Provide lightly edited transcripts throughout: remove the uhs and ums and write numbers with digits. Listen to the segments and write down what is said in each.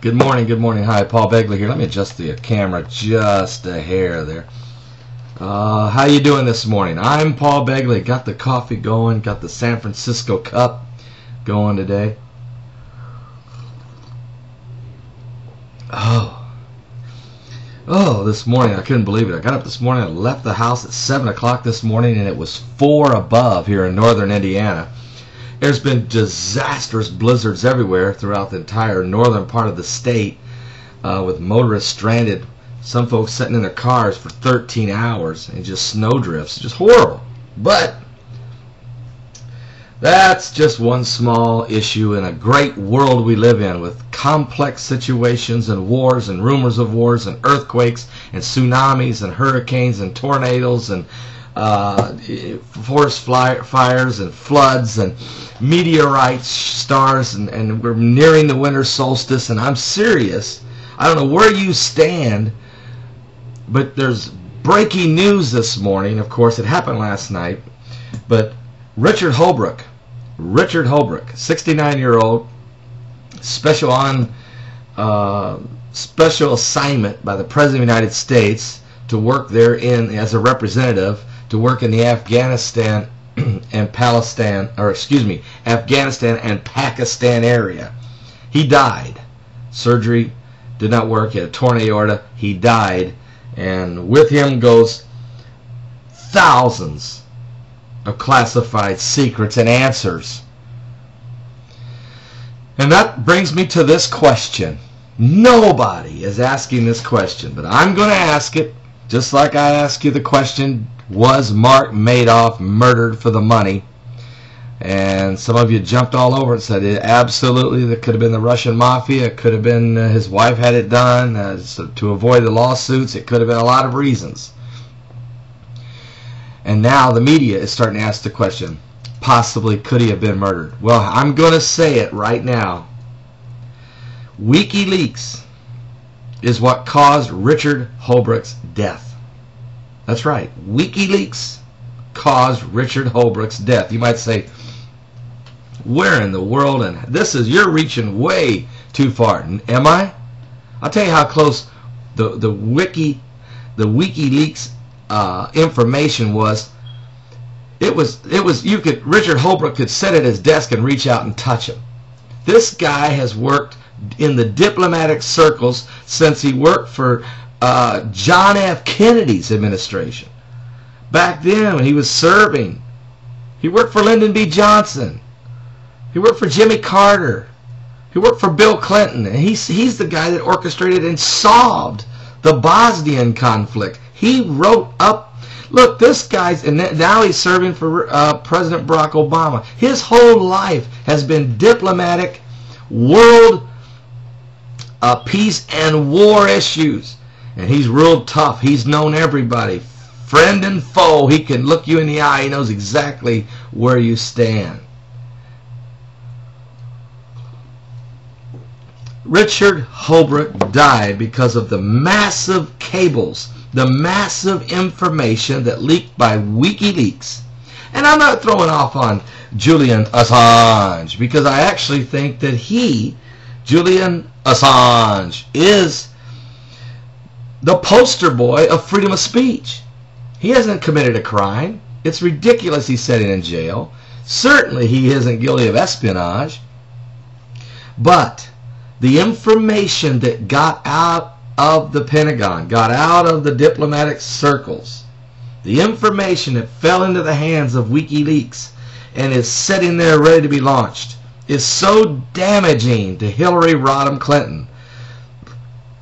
Good morning, good morning. Hi, Paul Begley here. Let me adjust the camera just a hair there. How you doing this morning? I'm Paul Begley. Got the coffee going, got the San Francisco cup going today. Oh, this morning, I couldn't believe it. I got up this morning, I left the house at 7 o'clock this morning, and it was 4 above here in northern Indiana. There's been disastrous blizzards everywhere throughout the entire northern part of the state, with motorists stranded, some folks sitting in their cars for 13 hours, and just snow drifts. Just horrible. But that's just one small issue in a great world we live in, with complex situations and wars and rumors of wars and earthquakes and tsunamis and hurricanes and tornadoes and forest fires and floods and meteorite stars, and we're nearing the winter solstice. And I'm serious. I don't know where you stand, but there's breaking news this morning. Of course, it happened last night, but Richard Holbrooke, 69-year-old, special assignment by the President of the United States to work there as a representative to work in the Afghanistan and Afghanistan and Pakistan area. He died. Surgery did not work. He had a torn aorta. He died, and with him goes thousands of classified secrets and answers. And that brings me to this question. Nobody is asking this question, but I'm going to ask it, just like I ask you the question, was Mark Madoff murdered for the money? And some of you jumped all over and said, absolutely, that could have been the Russian mafia. It could have been his wife had it done so to avoid the lawsuits. It could have been a lot of reasons. And now the media is starting to ask the question, possibly could he have been murdered? Well, I'm going to say it right now. WikiLeaks is what caused Richard Holbrooke's death. That's right. WikiLeaks caused Richard Holbrooke's death. You might say, where in the world? And you're reaching way too far. Am I? I'll tell you how close the WikiLeaks information was. Richard Holbrooke could sit at his desk and reach out and touch him. This guy has worked in the diplomatic circles since he worked for John F. Kennedy's administration. Back then when he was serving, he worked for Lyndon B. Johnson. He worked for Jimmy Carter. He worked for Bill Clinton. And he's the guy that orchestrated and solved the Bosnian conflict. He wrote up, look, this guy's, and now he's serving for President Barack Obama. His whole life has been diplomatic, world peace and war issues. And he's real tough. He's known everybody, friend and foe. He can look you in the eye. He knows exactly where you stand. Richard Holbrooke died because of the massive cables, the massive information that leaked by WikiLeaks. And I'm not throwing off on Julian Assange, because I actually think that Julian Assange, is the poster boy of freedom of speech. He hasn't committed a crime. It's ridiculous he's sitting in jail. Certainly he isn't guilty of espionage. But the information that got out of the Pentagon, got out of the diplomatic circles, the information that fell into the hands of WikiLeaks and is sitting there ready to be launched, is so damaging to Hillary Rodham Clinton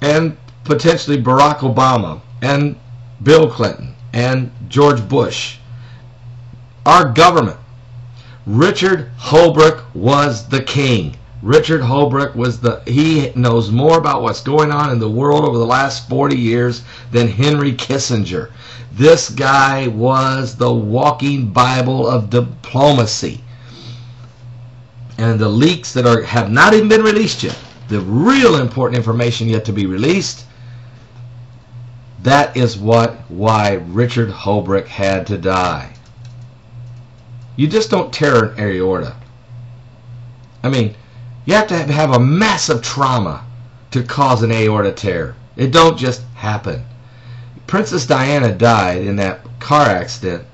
and potentially Barack Obama and Bill Clinton and George Bush, our government. Richard Holbrooke was the king. Richard Holbrooke he knows more about what's going on in the world over the last 40 years than Henry Kissinger. This guy was the walking Bible of diplomacy. And the leaks that have not even been released yet, the real important information yet to be released, that is why Richard Holbrooke had to die. You just don't tear an aorta. I mean, you have to have a massive trauma to cause an aorta tear. It don't just happen. Princess Diana died in that car accident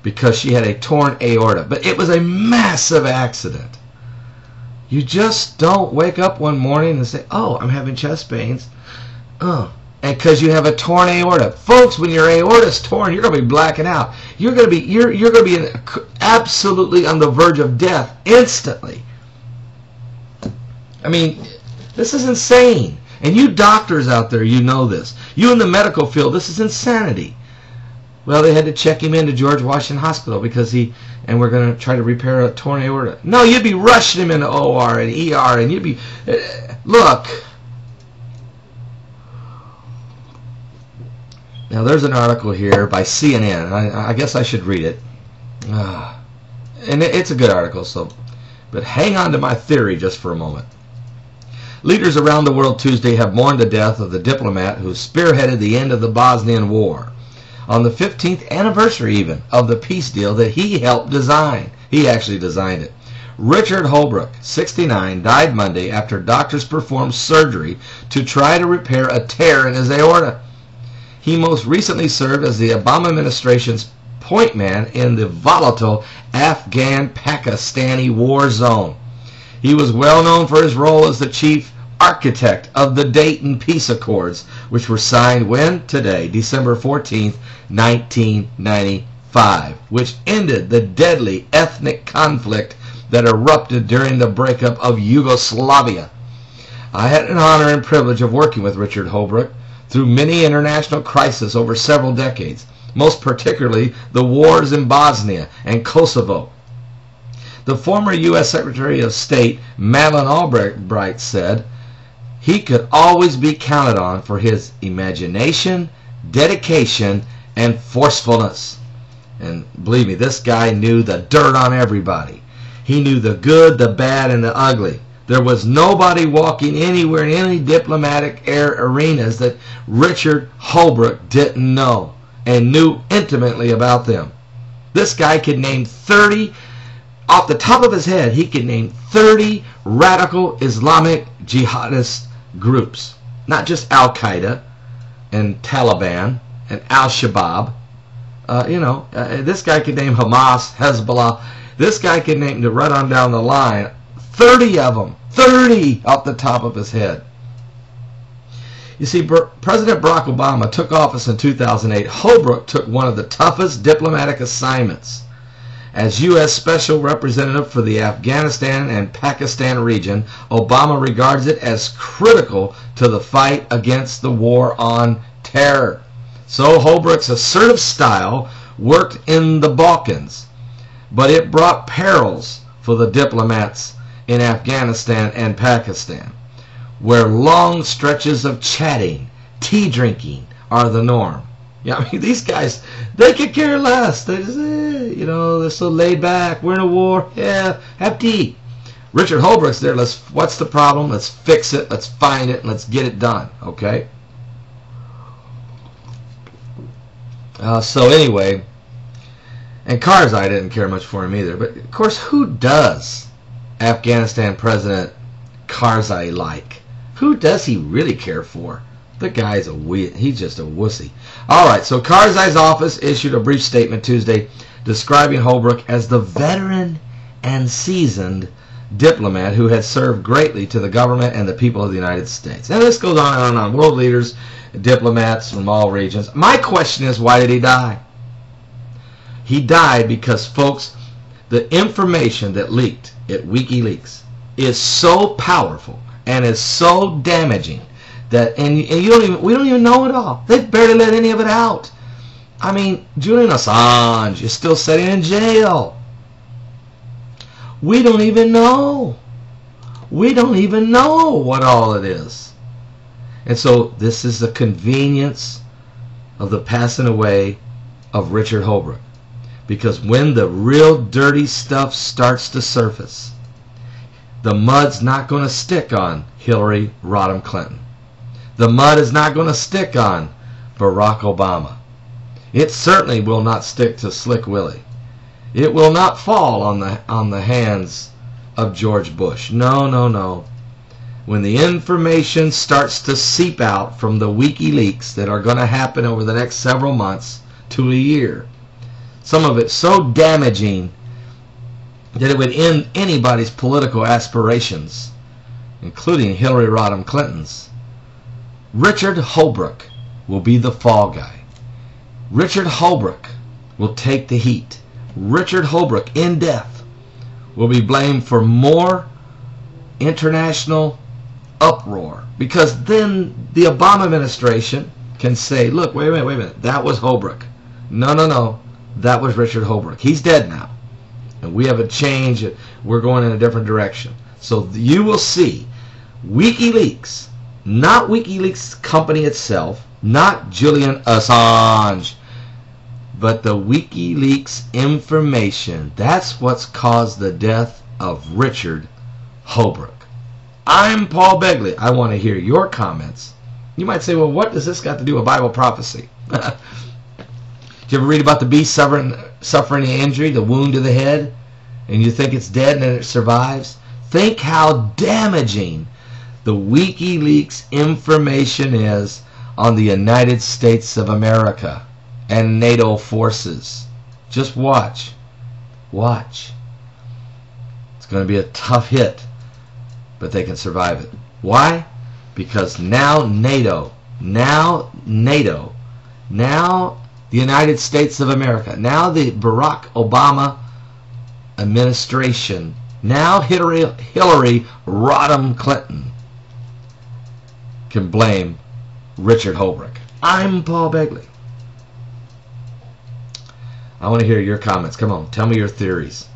because she had a torn aorta, but it was a massive accident. You just don't wake up one morning and say, oh, I'm having chest pains. And because you have a torn aorta. Folks, when your aorta is torn, you're going to be blacking out. You're going to be absolutely on the verge of death instantly. I mean, this is insane. And you doctors out there, you know this. You in the medical field, this is insanity. Well, they had to check him into George Washington Hospital because and we're going to try to repair a torn aorta. No, you'd be rushing him into OR and ER, and you'd be, look. Now, there's an article here by CNN. I guess I should read it. And it's a good article, but hang on to my theory just for a moment. Leaders around the world Tuesday have mourned the death of the diplomat who spearheaded the end of the Bosnian War, on the 15th anniversary even of the peace deal that he helped design. He actually designed it. Richard Holbrooke, 69, died Monday after doctors performed surgery to try to repair a tear in his aorta. He most recently served as the Obama administration's point man in the volatile Afghan-Pakistani war zone. He was well known for his role as the chief architect of the Dayton Peace Accords, which were signed when? Today, December 14th, 1995, which ended the deadly ethnic conflict that erupted during the breakup of Yugoslavia. I had an honor and privilege of working with Richard Holbrooke through many international crises over several decades, most particularly the wars in Bosnia and Kosovo. The former U.S. Secretary of State, Madeleine Albright, said he could always be counted on for his imagination, dedication, and forcefulness. And believe me, this guy knew the dirt on everybody. He knew the good, the bad, and the ugly. There was nobody walking anywhere in any diplomatic arenas that Richard Holbrooke didn't know and knew intimately about them. This guy could name 30, off the top of his head, he could name 30 radical Islamic jihadist groups. Not just Al-Qaeda and Taliban and Al-Shabaab. This guy could name Hamas, Hezbollah. This guy could name, to run on down the line, 30 of them. 30 off the top of his head. You see, President Barack Obama took office in 2008. Holbrooke took one of the toughest diplomatic assignments. As U.S. Special Representative for the Afghanistan and Pakistan region, Obama regards it as critical to the fight against the war on terror. So Holbrooke's assertive style worked in the Balkans, but it brought perils for the diplomats in Afghanistan and Pakistan, where long stretches of chatting, tea drinking are the norm. Yeah, I mean, these guys, they could care less. They just, they're so laid back. We're in a war. Yeah, have tea. Richard Holbrooke's there. What's the problem? Let's fix it. Let's find it. And let's get it done. Okay? So anyway, and Karzai didn't care much for him either. But, of course, who does Afghanistan President Karzai like? Who does he really care for? The guy's he's just a wussy. All right, so Karzai's office issued a brief statement Tuesday describing Holbrooke as the veteran and seasoned diplomat who had served greatly to the government and the people of the United States. And this goes on and on. World leaders, diplomats from all regions. My question is, why did he die? He died because, folks, the information that leaked at WikiLeaks is so powerful and is so damaging that, and we don't even know it all. They've barely let any of it out. I mean, Julian Assange is still sitting in jail. We don't even know. We don't even know what all it is. And so this is the convenience of the passing away of Richard Holbrooke. Because when the real dirty stuff starts to surface, the mud's not going to stick on Hillary Rodham Clinton. The mud is not going to stick on Barack Obama. It certainly will not stick to Slick Willie. It will not fall on the hands of George Bush. No, no, no. when the information starts to seep out from the WikiLeaks that are going to happen over the next several months to a year, some of it so damaging that it would end anybody's political aspirations, including Hillary Rodham Clinton's, Richard Holbrooke will be the fall guy. Richard Holbrooke will take the heat. Richard Holbrooke, in death, will be blamed for more international uproar, because then the Obama administration can say, look, wait a minute, that was Holbrooke. No, that was Richard Holbrooke. He's dead now, and we have a change. We're going in a different direction. So you will see WikiLeaks, not WikiLeaks company itself, not Julian Assange, but the WikiLeaks information. That's what's caused the death of Richard Holbrooke. I'm Paul Begley. I want to hear your comments. You might say, well, what does this got to do with Bible prophecy? Did you ever read about the beast suffering the injury, the wound to the head, and you think it's dead and it survives? Think how damaging the WikiLeaks information is on the United States of America and NATO forces. Just watch. Watch. It's going to be a tough hit, but they can survive it. Why? Because now NATO, now the United States of America, now the Barack Obama administration, now Hillary Rodham Clinton can blame Richard Holbrooke. I'm Paul Begley. I want to hear your comments. Come on, tell me your theories.